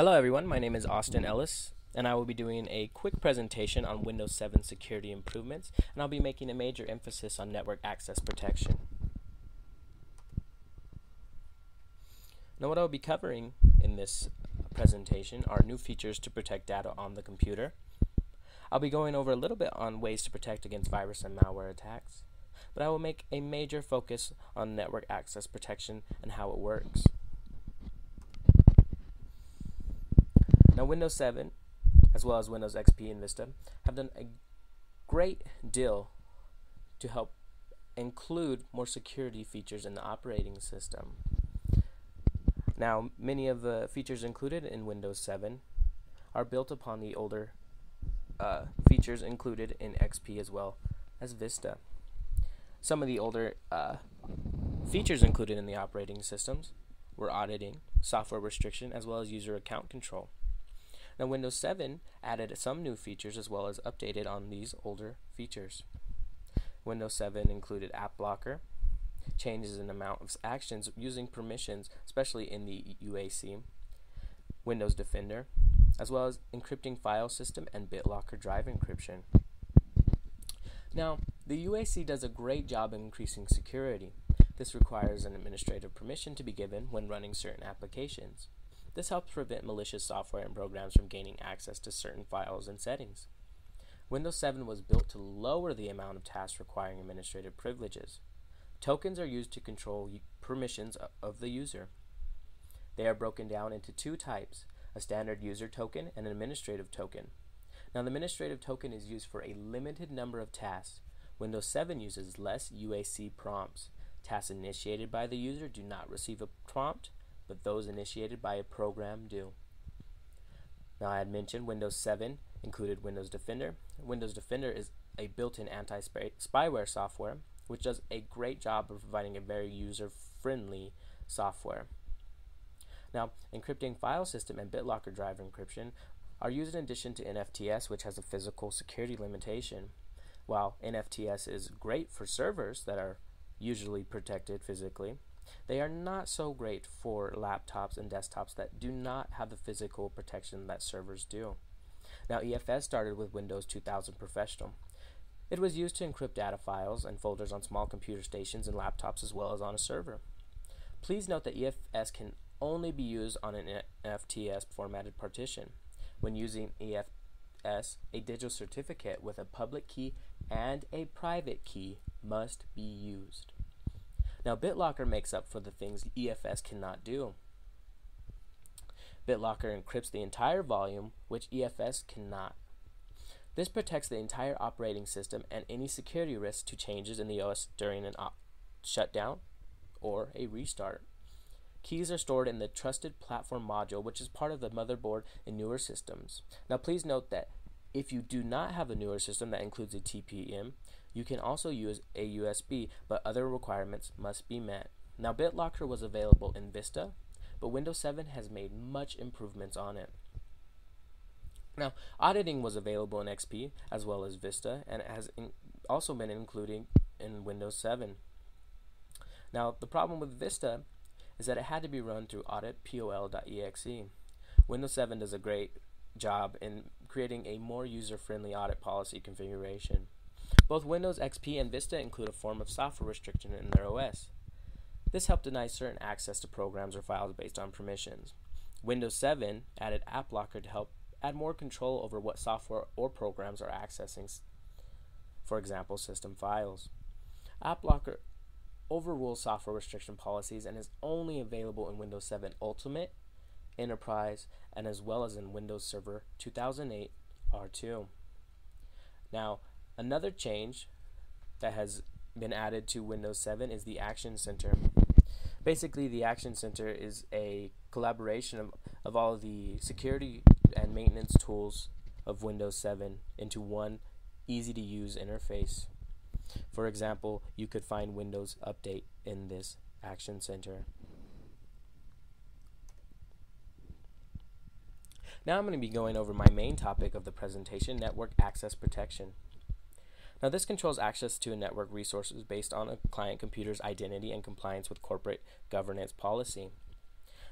Hello everyone, my name is Austin Ellis, and I will be doing a quick presentation on Windows 7 security improvements, and I'll be making a major emphasis on network access protection. Now what I'll be covering in this presentation are new features to protect data on the computer. I'll be going over a little bit on ways to protect against virus and malware attacks, but I will make a major focus on network access protection and how it works. Now Windows 7, as well as Windows XP and Vista, have done a great deal to help include more security features in the operating system. Now, many of the features included in Windows 7 are built upon the older features included in XP as well as Vista. Some of the older features included in the operating systems were auditing, software restriction, as well as user account control. Now Windows 7 added some new features as well as updated on these older features. Windows 7 included App Blocker, changes in amount of actions using permissions, especially in the UAC, Windows Defender, as well as encrypting file system and BitLocker drive encryption. Now, the UAC does a great job in increasing security. This requires an administrative permission to be given when running certain applications. This helps prevent malicious software and programs from gaining access to certain files and settings. Windows 7 was built to lower the amount of tasks requiring administrative privileges. Tokens are used to control permissions of the user. They are broken down into two types, a standard user token and an administrative token. Now, the administrative token is used for a limited number of tasks. Windows 7 uses less UAC prompts. Tasks initiated by the user do not receive a prompt, but those initiated by a program do. Now, I had mentioned Windows 7 included Windows Defender. Windows Defender is a built-in anti-spyware software which does a great job of providing a very user-friendly software. Now, encrypting file system and BitLocker drive encryption are used in addition to NFTS, which has a physical security limitation. While NFTS is great for servers that are usually protected physically, they are not so great for laptops and desktops that do not have the physical protection that servers do. Now, EFS started with Windows 2000 Professional. It was used to encrypt data files and folders on small computer stations and laptops as well as on a server. Please note that EFS can only be used on an NFTS formatted partition. When using EFS, a digital certificate with a public key and a private key must be used. Now, BitLocker makes up for the things EFS cannot do. BitLocker encrypts the entire volume, which EFS cannot. This protects the entire operating system and any security risks to changes in the OS during an shutdown or a restart. Keys are stored in the Trusted Platform module, which is part of the motherboard in newer systems. Now, please note that if you do not have a newer system that includes a TPM, you can also use a USB, but other requirements must be met. Now, BitLocker was available in Vista, but Windows 7 has made much improvements on it. Now, auditing was available in XP as well as Vista, and it has also been included in Windows 7. Now, the problem with Vista is that it had to be run through audit.pol.exe. Windows 7 does a great job in creating a more user-friendly audit policy configuration. Both Windows XP and Vista include a form of software restriction in their OS. This helped deny certain access to programs or files based on permissions. Windows 7 added App Blocker to help add more control over what software or programs are accessing, for example, system files. App Blocker overrules software restriction policies and is only available in Windows 7 Ultimate, Enterprise, and as well as in Windows Server 2008 R2. Now, another change that has been added to Windows 7 is the Action Center. Basically, the Action Center is a collaboration of all of the security and maintenance tools of Windows 7 into one easy-to-use interface. For example, you could find Windows Update in this Action Center. Now I'm going to be going over my main topic of the presentation, network access protection. Now, this controls access to a network resources based on a client computer's identity and compliance with corporate governance policy.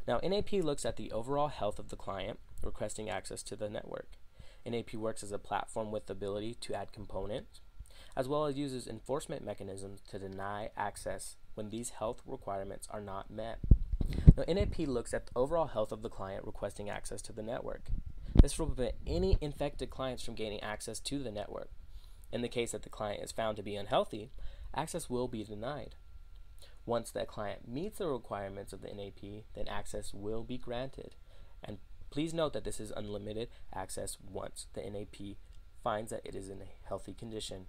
Now, NAP looks at the overall health of the client requesting access to the network. NAP works as a platform with the ability to add components, as well as uses enforcement mechanisms to deny access when these health requirements are not met. Now, NAP looks at the overall health of the client requesting access to the network. This will prevent any infected clients from gaining access to the network. In the case that the client is found to be unhealthy, access will be denied. Once that client meets the requirements of the NAP, then access will be granted. And please note that this is unlimited access once the NAP finds that it is in a healthy condition.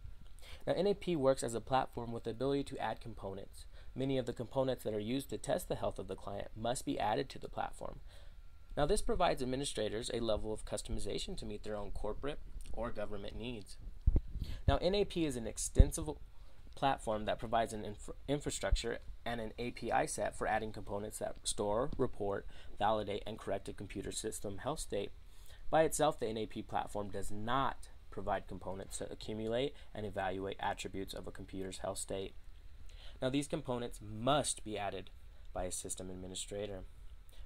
Now, NAP works as a platform with the ability to add components. Many of the components that are used to test the health of the client must be added to the platform. Now, this provides administrators a level of customization to meet their own corporate or government needs. Now, NAP is an extensive platform that provides an infrastructure and an API set for adding components that store, report, validate, and correct a computer system health state. By itself, the NAP platform does not provide components to accumulate and evaluate attributes of a computer's health state. Now, these components must be added by a system administrator.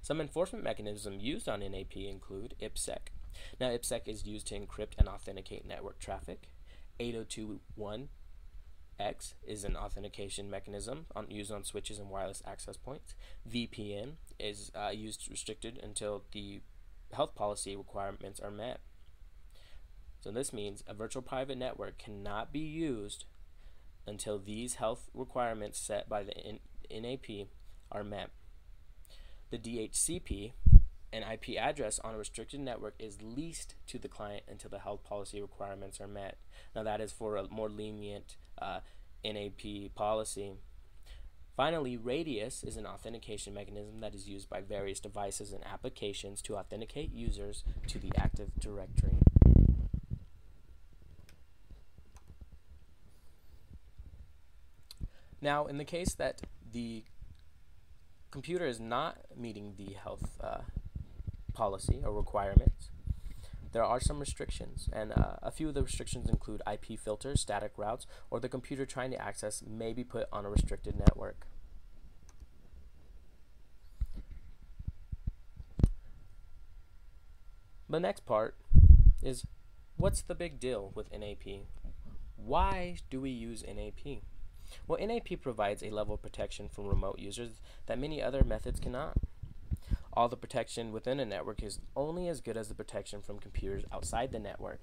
Some enforcement mechanisms used on NAP include IPsec. Now, IPsec is used to encrypt and authenticate network traffic. 802.1x is an authentication mechanism used on switches and wireless access points. VPN is used restricted until the health policy requirements are met. So this means a virtual private network cannot be used until these health requirements set by the NAP are met. The DHCP, an IP address on a restricted network, is leased to the client until the health policy requirements are met. Now that is for a more lenient NAP policy. Finally, Radius is an authentication mechanism that is used by various devices and applications to authenticate users to the Active Directory. Now, in the case that the computer is not meeting the health policy or requirements, there are some restrictions, and a few of the restrictions include IP filters, static routes, or the computer trying to access may be put on a restricted network. The next part is, what's the big deal with NAP? Why do we use NAP? Well, NAP provides a level of protection from remote users that many other methods cannot. All the protection within a network is only as good as the protection from computers outside the network.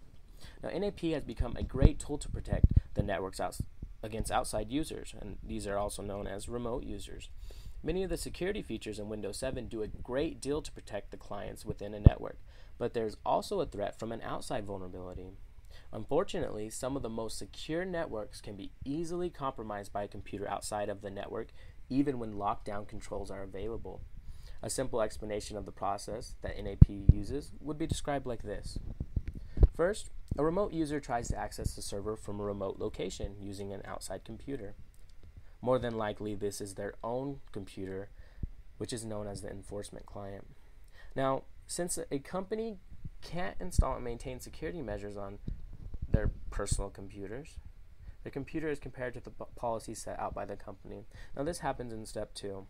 Now, NAP has become a great tool to protect the networks against outside users, and these are also known as remote users. Many of the security features in Windows 7 do a great deal to protect the clients within a network, but there's also a threat from an outside vulnerability. Unfortunately, some of the most secure networks can be easily compromised by a computer outside of the network, even when lockdown controls are available. A simple explanation of the process that NAP uses would be described like this. First, a remote user tries to access the server from a remote location using an outside computer. More than likely, this is their own computer, which is known as the enforcement client. Now, since a company can't install and maintain security measures on their personal computers, the computer is compared to the policy set out by the company. Now, this happens in step 2.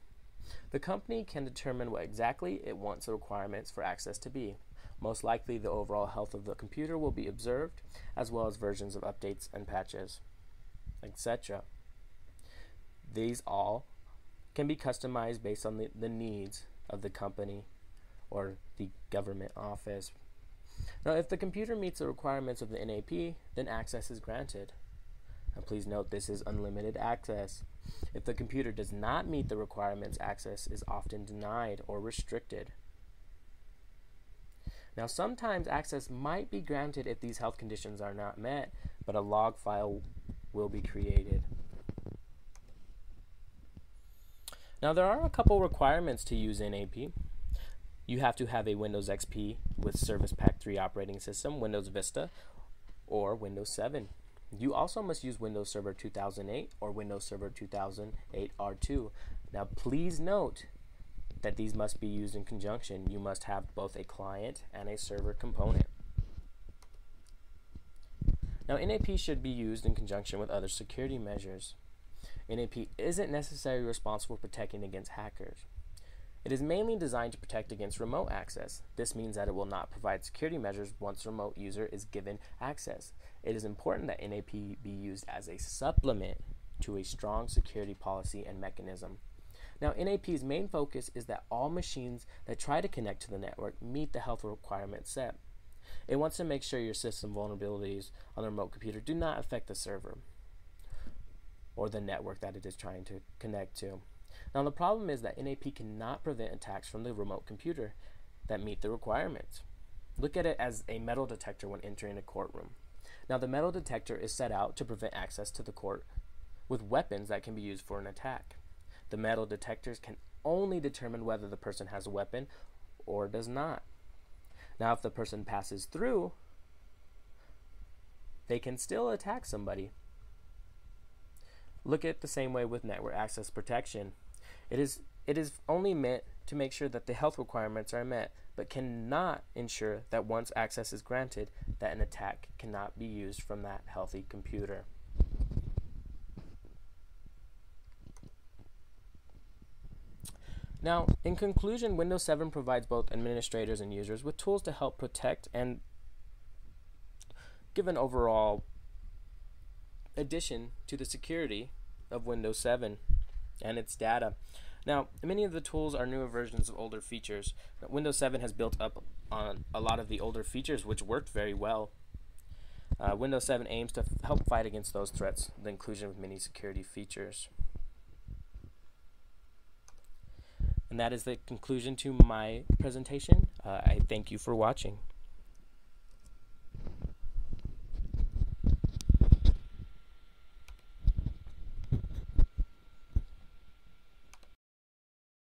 The company can determine what exactly it wants the requirements for access to be. Most likely, the overall health of the computer will be observed, as well as versions of updates and patches, etc. These all can be customized based on the needs of the company or the government office. Now, if the computer meets the requirements of the NAP, then access is granted. And please note, this is unlimited access. If the computer does not meet the requirements, access is often denied or restricted. Now, sometimes access might be granted if these health conditions are not met, but a log file will be created. Now, there are a couple requirements to use NAP. You have to have a Windows XP with Service Pack 3 operating system, Windows Vista, or Windows 7. You also must use Windows Server 2008 or Windows Server 2008 R2. Now, please note that these must be used in conjunction. You must have both a client and a server component. Now, NAP should be used in conjunction with other security measures. NAP isn't necessarily responsible for protecting against hackers. It is mainly designed to protect against remote access. This means that it will not provide security measures once a remote user is given access. It is important that NAP be used as a supplement to a strong security policy and mechanism. Now, NAP's main focus is that all machines that try to connect to the network meet the health requirements set. It wants to make sure your system vulnerabilities on the remote computer do not affect the server or the network that it is trying to connect to. Now, the problem is that NAP cannot prevent attacks from the remote computer that meet the requirements. Look at it as a metal detector when entering a courtroom. Now, the metal detector is set out to prevent access to the court with weapons that can be used for an attack. The metal detectors can only determine whether the person has a weapon or does not. Now, if the person passes through, they can still attack somebody. Look at it the same way with network access protection. It is only meant to make sure that the health requirements are met, but cannot ensure that once access is granted, that an attack cannot be used from that healthy computer. Now, in conclusion, Windows 7 provides both administrators and users with tools to help protect and give an overall addition to the security of Windows 7 and its data. Now, many of the tools are newer versions of older features. Windows 7 has built up on a lot of the older features which worked very well. Windows 7 aims to help fight against those threats, the inclusion of many security features. And that is the conclusion to my presentation. I thank you for watching.